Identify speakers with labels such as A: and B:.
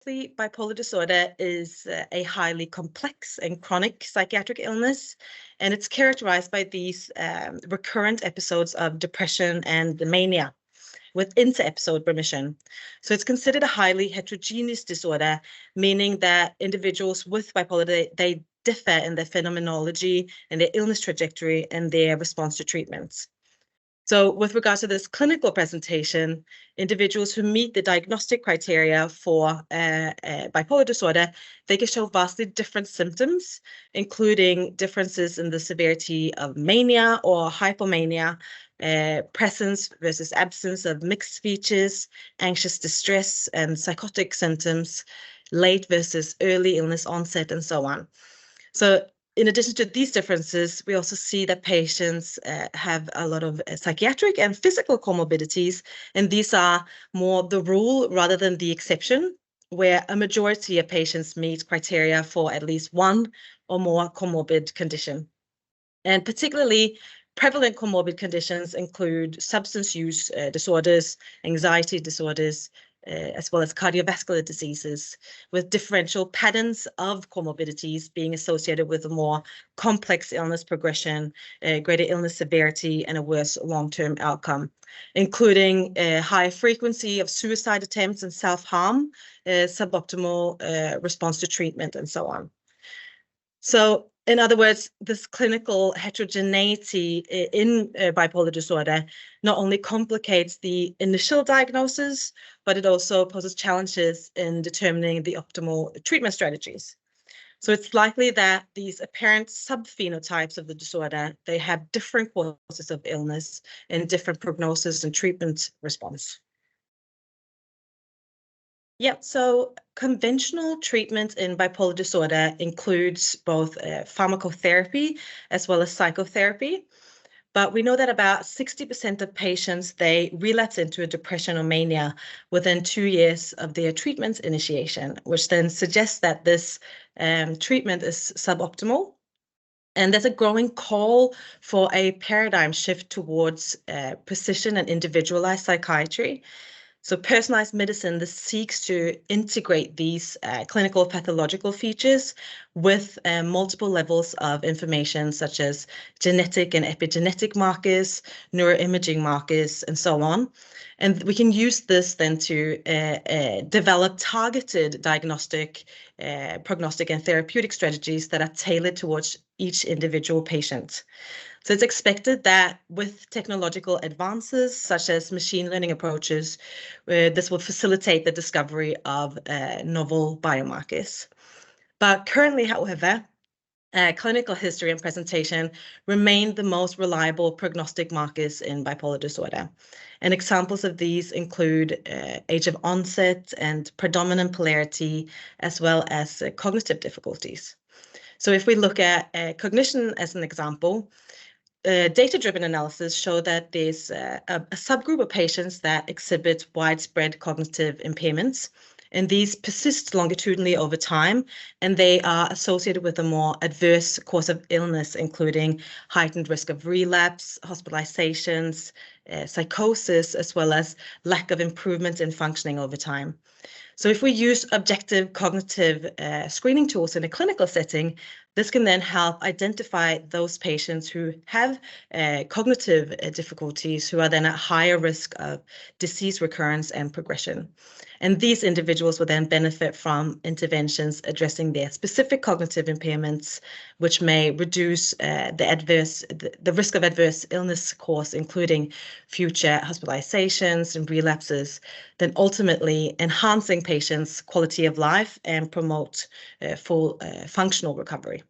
A: bipolar disorder is a highly complex and chronic psychiatric illness, and it's characterized by these recurrent episodes of depression and mania with inter-episode remission. So it's considered a highly heterogeneous disorder, meaning that individuals with bipolar, they differ in their phenomenology and their illness trajectory and their response to treatments. So with regards to this clinical presentation, individuals who meet the diagnostic criteria for bipolar disorder, they can show vastly different symptoms, including differences in the severity of mania or hypomania, presence versus absence of mixed features, anxious distress and psychotic symptoms, late versus early illness onset, and so on. So in addition to these differences, we also see that patients have a lot of psychiatric and physical comorbidities, and these are more the rule rather than the exception, where a majority of patients meet criteria for at least one or more comorbid condition. And particularly prevalent comorbid conditions include substance use disorders, anxiety disorders, as well as cardiovascular diseases, with differential patterns of comorbidities being associated with a more complex illness progression, greater illness severity, and a worse long-term outcome, including a high frequency of suicide attempts and self-harm, suboptimal response to treatment, and so on. So, in other words, this clinical heterogeneity in bipolar disorder not only complicates the initial diagnosis, but it also poses challenges in determining the optimal treatment strategies. So it's likely that these apparent subphenotypes of the disorder, they have different causes of illness and different prognosis and treatment response. Yeah, so conventional treatment in bipolar disorder includes both pharmacotherapy as well as psychotherapy. But we know that about 60% of patients, they relapse into a depression or mania within 2 years of their treatment initiation, which then suggests that this treatment is suboptimal. And there's a growing call for a paradigm shift towards precision and individualized psychiatry. So personalized medicine, this seeks to integrate these clinical pathological features with multiple levels of information, such as genetic and epigenetic markers, neuroimaging markers, and so on. And we can use this then to develop targeted diagnostic, prognostic, and therapeutic strategies that are tailored towards each individual patient. So it's expected that with technological advances, such as machine learning approaches, this will facilitate the discovery of novel biomarkers. But currently, however, clinical history and presentation remain the most reliable prognostic markers in bipolar disorder. And examples of these include age of onset and predominant polarity, as well as cognitive difficulties. So if we look at cognition as an example, data-driven analysis show that there's a subgroup of patients that exhibit widespread cognitive impairments, and these persist longitudinally over time, and they are associated with a more adverse course of illness, including heightened risk of relapse, hospitalizations, psychosis, as well as lack of improvement in functioning over time. So if we use objective cognitive screening tools in a clinical setting, this can then help identify those patients who have cognitive difficulties, who are then at higher risk of disease recurrence and progression. And these individuals will then benefit from interventions addressing their specific cognitive impairments, which may reduce the risk of adverse illness course, including future hospitalizations and relapses, then ultimately enhancing patients' quality of life and promote full functional recovery.